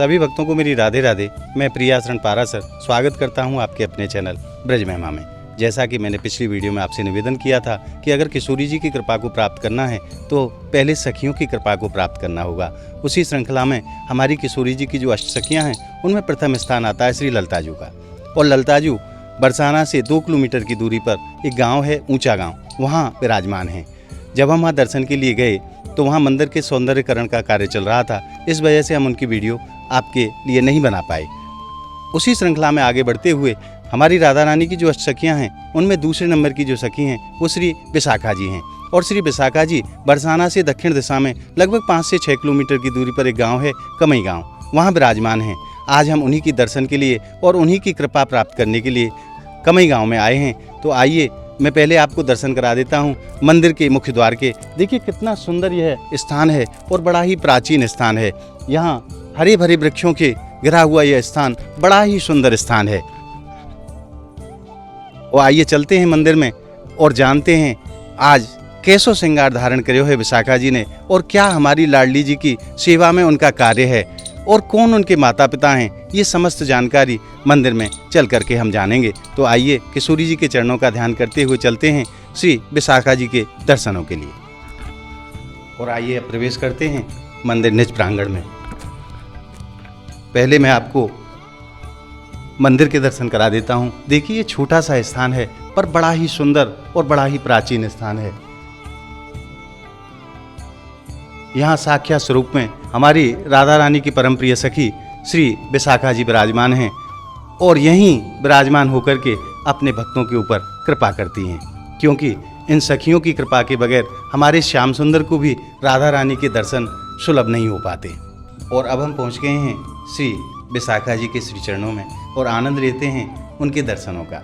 सभी भक्तों को मेरी राधे राधे। मैं प्रियाशरण पारासर स्वागत करता हूं आपके अपने चैनल ब्रज महिमा में। जैसा कि मैंने पिछली वीडियो में आपसे निवेदन किया था कि अगर किशोरी जी की कृपा को प्राप्त करना है तो पहले सखियों की कृपा को प्राप्त करना होगा। उसी श्रृंखला में हमारी किशोरी जी की जो अष्ट सखियाँ हैं उनमें प्रथम स्थान आता है श्री ललताजू का। और ललताजू बरसाना से 2 किलोमीटर की दूरी पर एक गाँव है, ऊँचा गाँव, वहाँ विराजमान है। जब हम वहाँ दर्शन के लिए गए तो वहाँ मंदिर के सौंदर्यकरण का कार्य चल रहा था, इस वजह से हम उनकी वीडियो आपके लिए नहीं बना पाए। उसी श्रृंखला में आगे बढ़ते हुए हमारी राधा रानी की जो अष्ट सखियाँ हैं उनमें दूसरे नंबर की जो सखी हैं वो श्री विशाखा जी हैं। और श्री विशाखा जी बरसाना से दक्षिण दिशा में लगभग 5 से 6 किलोमीटर की दूरी पर एक गाँव है, कमई गाँव, वहाँ विराजमान हैं। आज हम उन्हीं की दर्शन के लिए और उन्हीं की कृपा प्राप्त करने के लिए कमई गाँव में आए हैं। तो आइए मैं पहले आपको दर्शन करा देता हूँ मंदिर के मुख्य द्वार के। देखिए कितना सुंदर यह स्थान है और बड़ा ही प्राचीन स्थान है। यहाँ हरे भरे वृक्षों के घिरा हुआ यह स्थान बड़ा ही सुंदर स्थान है। और आइए चलते हैं मंदिर में और जानते हैं आज कैसो श्रृंगार धारण करे है विशाखा जी ने और क्या हमारी लाडली जी की सेवा में उनका कार्य है और कौन उनके माता पिता हैं। ये समस्त जानकारी मंदिर में चल करके हम जानेंगे। तो आइए किशोरी जी के चरणों का ध्यान करते हुए चलते हैं श्री विशाखा जी के दर्शनों के लिए। और आइए अब प्रवेश करते हैं मंदिर निज प्रांगण में। पहले मैं आपको मंदिर के दर्शन करा देता हूँ। देखिए ये छोटा सा स्थान है पर बड़ा ही सुंदर और बड़ा ही प्राचीन स्थान है। यहाँ साक्षात स्वरूप में हमारी राधा रानी की परम प्रिय सखी श्री विशाखा जी विराजमान हैं और यहीं विराजमान होकर के अपने भक्तों के ऊपर कृपा करती हैं, क्योंकि इन सखियों की कृपा के बगैर हमारे श्याम सुंदर को भी राधा रानी के दर्शन सुलभ नहीं हो पाते। और अब हम पहुँच गए हैं श्री विशाखा जी के श्री चरणों में और आनंद लेते हैं उनके दर्शनों का।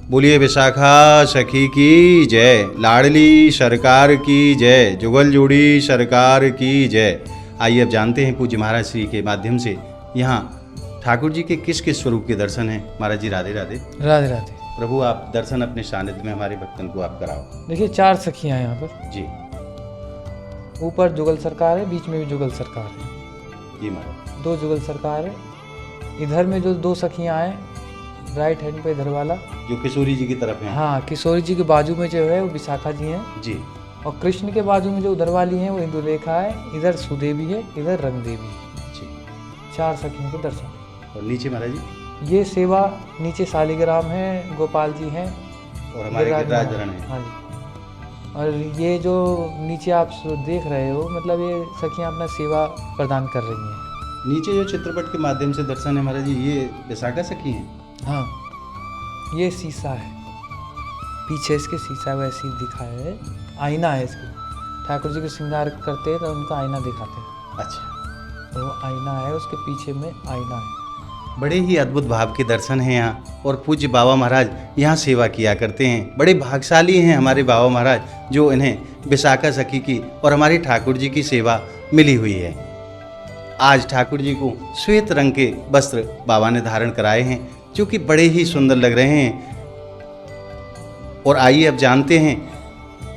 बोलिए विशाखा सखी की जय, लाडली सरकार की जय, जुगल जोड़ी सरकार की जय। आइए अब जानते हैं पूज्य महाराज श्री के माध्यम से यहाँ ठाकुर जी के किस किस स्वरूप के दर्शन हैं। महाराज जी राधे राधे। राधे राधे। प्रभु आप दर्शन अपने सानिध्य में हमारे भक्तन को आप कराओ। देखिए 4 सखियाँ हैं यहाँ पर जी। ऊपर जुगल सरकार है, बीच में भी जुगल सरकार है। जी महाराज। 2 जुगल सरकार है। इधर में जो 2 सखियाँ हैं राइट हैंड पे इधर वाला जो किशोरी जी की तरफ है। हाँ, किशोरी जी के बाजू में जो है वो विशाखा जी हैं जी। और कृष्ण के बाजू में जो उधर वाली हैं वो इंदुलेखा है, इधर सुदेवी है, इधर रंग देवी है। जी। 4 सखियों के दर्शन। और नीचे महाराज जी ये सेवा नीचे शालिग्राम है, गोपाल जी हैं और हमारे गिरिराजधरण है। हाँ जी। और ये जो नीचे आप देख रहे हो मतलब ये सखियाँ अपना सेवा प्रदान कर रही हैं। नीचे जो चित्रपट के माध्यम से दर्शन है महाराज जी, ये विशाखा सखी हैं। हाँ, ये शीशा है, पीछे इसके शीशा वैसे ही दिखा है, आईना है इसके। ठाकुर जी को श्रृंगार करते हैं तो उनका आईना दिखाते हैं। अच्छा। तो वो आईना है, उसके पीछे में आईना है। बड़े ही अद्भुत भाव के दर्शन हैं यहाँ और पूज्य बाबा महाराज यहाँ सेवा किया करते हैं। बड़े भाग्यशाली हैं हमारे बाबा महाराज जो इन्हें विशाखा सखी की और हमारे ठाकुर जी की सेवा मिली हुई है। आज ठाकुर जी को श्वेत रंग के वस्त्र बाबा ने धारण कराए हैं जो कि बड़े ही सुंदर लग रहे हैं। और आइए अब जानते हैं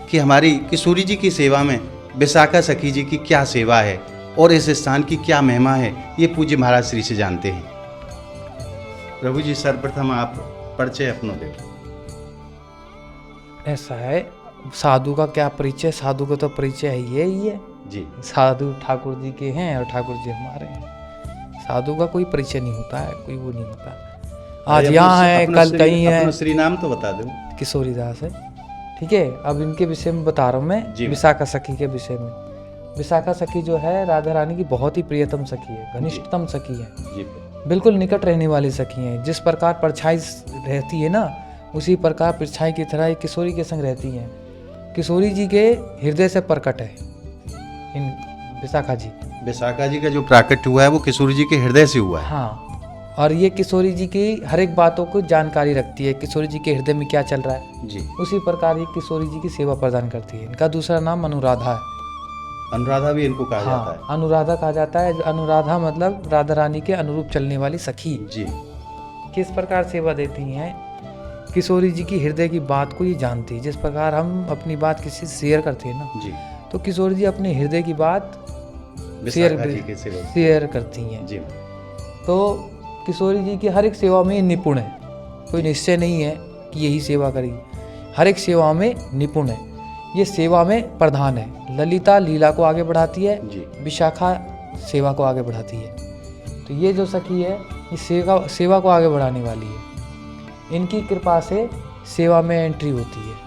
कि हमारी किशोरी जी की सेवा में विशाखा सखी जी की क्या सेवा है और इस स्थान की क्या महिमा है, ये पूज्य महाराज श्री से जानते हैं। प्रभु जी सर्वप्रथम आप परिचय अपनों दें। ऐसा है, साधु का क्या परिचय, साधु का तो परिचय ही है जी। साधु ठाकुर जी के हैं और ठाकुर जी हमारे हैं। साधु का कोई परिचय नहीं होता है, कोई वो नहीं होता। आज यहाँ है, कल कहीं है। श्री नाम तो बता दो। किशोरी दास है, ठीक है। अब इनके विषय में बता रहा हूँ मैं, विशाखा सखी के विषय में। विशाखा सखी जो है राधा रानी की बहुत ही प्रियतम सखी है, घनिष्ठतम सखी है, जी। बिल्कुल निकट रहने वाली सखी है। जिस प्रकार परछाई रहती है ना, उसी प्रकार परछाई की तरह किशोरी के संग रहती हैं। किशोरी जी के हृदय से प्रकट है इन विशाखा जी। विशाखा जी का जो प्राकट हुआ है वो किशोरी जी के हृदय से हुआ है। हाँ, और ये किशोरी जी की हर एक बातों को जानकारी रखती है, किशोरी जी के हृदय में क्या चल रहा है जी। उसी प्रकार ये किशोरी जी की सेवा प्रदान करती है। इनका दूसरा नाम अनुराधा है। अनुराधा भी इनको कहा जाता है। अनुराधा कहा जाता है। अनुराधा मतलब राधा रानी के अनुरूप चलने वाली सखी जी। किस प्रकार सेवा देती हैं, किशोरी जी की हृदय की बात को ये जानती है। जिस प्रकार हम अपनी बात किसी से शेयर करते हैं ना, जी, तो किशोरी जी अपने हृदय की बात विशाखा जी के सेवक। शेयर करती हैं। जी। तो किशोरी जी की हर एक सेवा में निपुण है, कोई निश्चय नहीं है कि यही सेवा करेगी, हर एक सेवा में निपुण है, ये सेवा में प्रधान है। ललिता लीला को आगे बढ़ाती है जी। विशाखा सेवा को आगे बढ़ाती है। तो ये जो सखी है ये सेवा को आगे बढ़ाने वाली है, इनकी कृपा से सेवा में एंट्री होती है।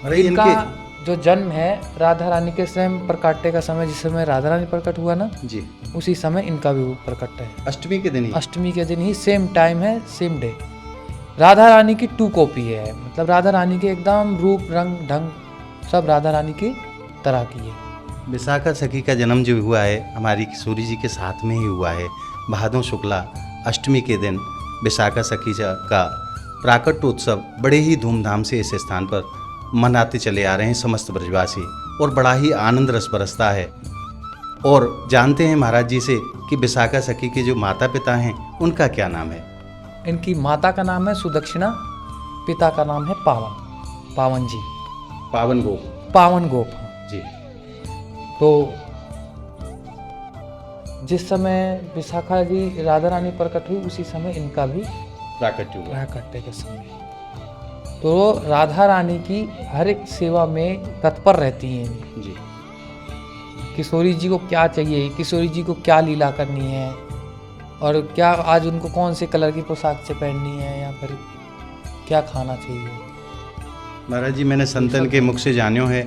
अरे इनका इनके जो जन्म है राधा रानी के स्वयं प्रकाट्य का समय, जिस समय राधा रानी प्रकट हुआ ना, जी, उसी समय इनका भी प्रकट है। अष्टमी के दिन ही। अष्टमी के दिन ही, सेम टाइम है, सेम डे। राधा रानी की 2 कॉपी है, मतलब राधा रानी के एकदम रूप रंग ढंग सब राधा रानी की तरह की है। विशाखा सखी का जन्म जो हुआ है हमारी किशोरी जी के साथ में ही हुआ है। भादों शुक्ला अष्टमी के दिन विशाखा सखी का प्राकट्योत्सव बड़े ही धूमधाम से इस स्थान पर मनाते चले आ रहे हैं समस्त ब्रजवासी, और बड़ा ही आनंद रस बरसता है। और जानते हैं महाराज जी से कि विशाखा सखी के जो माता पिता हैं उनका क्या नाम है। इनकी माता का नाम है सुदक्षिणा, पिता का नाम है पावन जी, पावन गोप। पावन गोप जी। तो जिस समय विशाखा जी राधा रानी प्रकट हुई उसी समय इनका भी प्राकट्य हुआ। प्राकट्य के समय। तो राधा रानी की हर एक सेवा में तत्पर रहती हैं। जी। किशोरी जी को क्या चाहिए, किशोरी जी को क्या लीला करनी है, और क्या आज उनको कौन से कलर की पोशाक से पहननी है, या फिर क्या खाना चाहिए। महाराज जी मैंने संतन के मुख से जान्यो है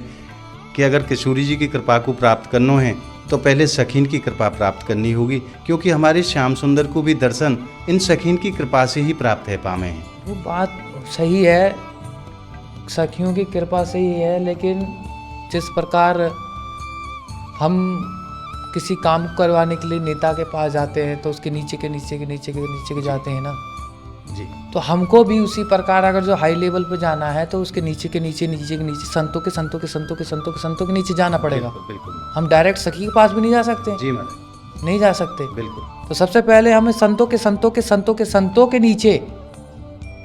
कि अगर किशोरी जी की कृपा को प्राप्त करना है तो पहले सखीन की कृपा प्राप्त करनी होगी, क्योंकि हमारे श्याम सुंदर को भी दर्शन इन सखीन की कृपा से ही प्राप्त है पामे हैं। वो बात सही है, सखियों की कृपा से ही है, लेकिन जिस प्रकार हम किसी काम को करवाने के लिए नेता के पास जाते हैं तो उसके नीचे के जाते हैं ना जी। तो हमको भी उसी प्रकार अगर जो हाई लेवल पे जाना है तो उसके नीचे के नीचे संतों के नीचे जाना पड़ेगा। बिल्कुल। हम डायरेक्ट सखी के पास भी नहीं जा सकते। जी महाराज। नहीं जा सकते। बिल्कुल। तो सबसे पहले हमें संतों के नीचे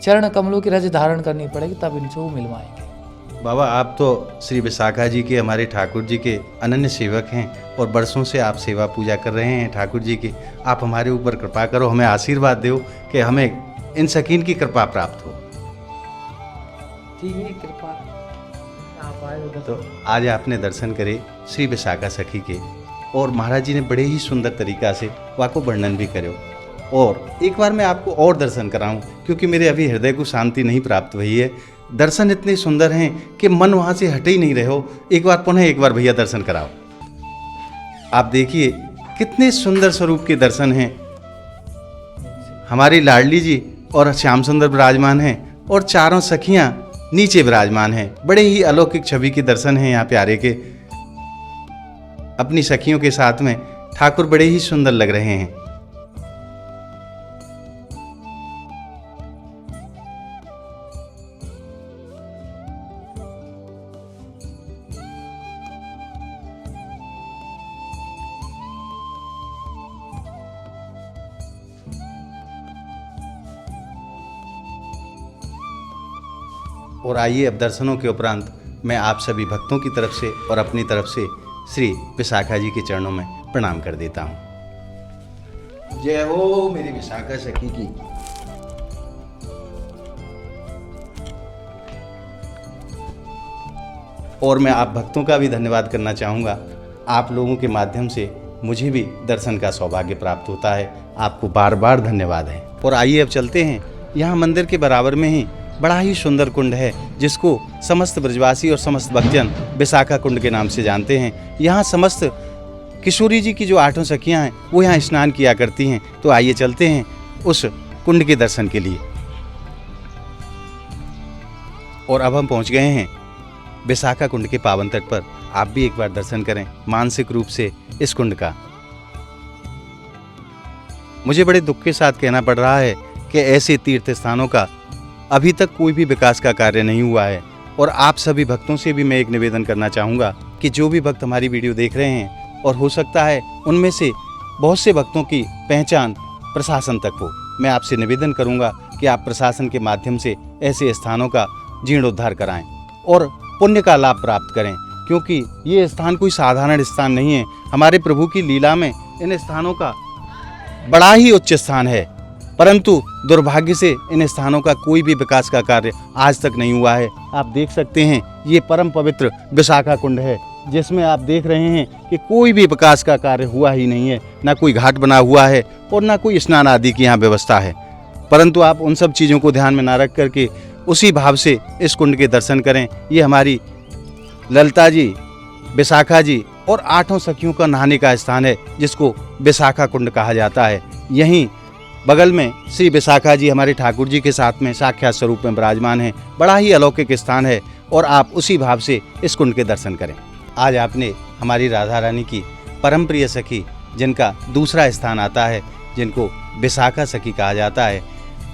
चरण कमलों की रज धारण करनी पड़ेगी, तब इनसे वो मिलवाएंगे। बाबा आप तो श्री विशाखा जी के, हमारे ठाकुर जी के अनन्य सेवक हैं और बरसों से आप सेवा पूजा कर रहे हैं ठाकुर जी की। आप हमारे ऊपर कृपा करो, हमें आशीर्वाद दो कि हमें इन सकीन की कृपा प्राप्त हो। ठीक है, कृपा आप आए उधर। तो आज आपने दर्शन करे श्री विशाखा सखी के, और महाराज जी ने बड़े ही सुंदर तरीका से वाको वर्णन भी करो। और एक बार मैं आपको और दर्शन कराऊं, क्योंकि मेरे अभी हृदय को शांति नहीं प्राप्त हुई है। दर्शन इतने सुंदर हैं कि मन वहाँ से हटे ही नहीं रहे हो। एक बार भैया दर्शन कराओ। आप देखिए कितने सुंदर स्वरूप के दर्शन हैं। हमारी लाडली जी और श्याम सुंदर विराजमान हैं, और चारों सखियां नीचे विराजमान हैं। बड़े ही अलौकिक छवि के दर्शन हैं यहाँ प्यारे के। अपनी सखियों के साथ में ठाकुर बड़े ही सुंदर लग रहे हैं। और आइए अब दर्शनों के उपरांत मैं आप सभी भक्तों की तरफ से और अपनी तरफ से श्री विशाखा जी के चरणों में प्रणाम कर देता हूँ। जय हो मेरी विशाखा सखी की। और मैं आप भक्तों का भी धन्यवाद करना चाहूँगा। आप लोगों के माध्यम से मुझे भी दर्शन का सौभाग्य प्राप्त होता है। आपको बार बार धन्यवाद है। और आइए अब चलते हैं। यहाँ मंदिर के बराबर में ही बड़ा ही सुंदर कुंड है, जिसको समस्त ब्रजवासी और समस्त भक्तजन विशाखा कुंड के नाम से जानते हैं। यहाँ समस्त किशोरी जी की जो 8 सखियाँ हैं वो यहाँ स्नान किया करती हैं। तो आइए चलते हैं उस कुंड के दर्शन के लिए। और अब हम पहुँच गए हैं विशाखा कुंड के पावन तट पर। आप भी एक बार दर्शन करें मानसिक रूप से इस कुंड का। मुझे बड़े दुख के साथ कहना पड़ रहा है कि ऐसे तीर्थ स्थानों का अभी तक कोई भी विकास का कार्य नहीं हुआ है। और आप सभी भक्तों से भी मैं एक निवेदन करना चाहूँगा कि जो भी भक्त हमारी वीडियो देख रहे हैं, और हो सकता है उनमें से बहुत से भक्तों की पहचान प्रशासन तक हो, मैं आपसे निवेदन करूँगा कि आप प्रशासन के माध्यम से ऐसे स्थानों का जीर्णोद्धार कराएं और पुण्य का लाभ प्राप्त करें, क्योंकि ये स्थान कोई साधारण स्थान नहीं है। हमारे प्रभु की लीला में इन स्थानों का बड़ा ही उच्च स्थान है, परंतु दुर्भाग्य से इन स्थानों का कोई भी विकास का कार्य आज तक नहीं हुआ है। आप देख सकते हैं ये परम पवित्र विशाखा कुंड है, जिसमें आप देख रहे हैं कि कोई भी विकास का कार्य हुआ ही नहीं है, ना कोई घाट बना हुआ है और ना कोई स्नान आदि की यहाँ व्यवस्था है। परंतु आप उन सब चीज़ों को ध्यान में ना रख करके उसी भाव से इस कुंड के दर्शन करें। ये हमारी ललिता जी, विशाखा जी और 8 सखियों का नहाने का स्थान है, जिसको विशाखा कुंड कहा जाता है। यहीं बगल में श्री विशाखा जी हमारे ठाकुर जी के साथ में साक्षात स्वरूप में विराजमान हैं। बड़ा ही अलौकिक स्थान है और आप उसी भाव से इस कुंड के दर्शन करें। आज आपने हमारी राधा रानी की परम प्रिय सखी, जिनका दूसरा स्थान आता है, जिनको विशाखा सखी कहा जाता है,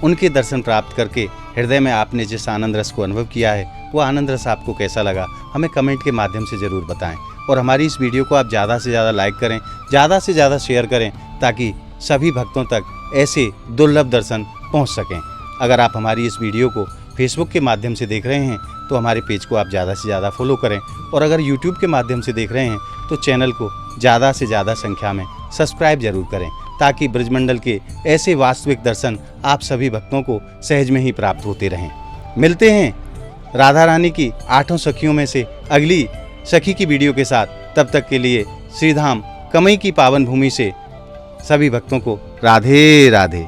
उनके दर्शन प्राप्त करके हृदय में आपने जिस आनंद रस को अनुभव किया है, वो आनंद रस आपको कैसा लगा हमें कमेंट के माध्यम से ज़रूर बताएं। और हमारी इस वीडियो को आप ज़्यादा से ज़्यादा लाइक करें, ज़्यादा से ज़्यादा शेयर करें, ताकि सभी भक्तों तक ऐसे दुर्लभ दर्शन पहुंच सकें। अगर आप हमारी इस वीडियो को फेसबुक के माध्यम से देख रहे हैं तो हमारे पेज को आप ज़्यादा से ज़्यादा फॉलो करें, और अगर यूट्यूब के माध्यम से देख रहे हैं तो चैनल को ज़्यादा से ज़्यादा संख्या में सब्सक्राइब जरूर करें, ताकि ब्रजमंडल के ऐसे वास्तविक दर्शन आप सभी भक्तों को सहज में ही प्राप्त होते रहें। मिलते हैं राधा रानी की 8 सखियों में से अगली सखी की वीडियो के साथ। तब तक के लिए श्रीधाम कमई की पावन भूमि से सभी भक्तों को राधे राधे।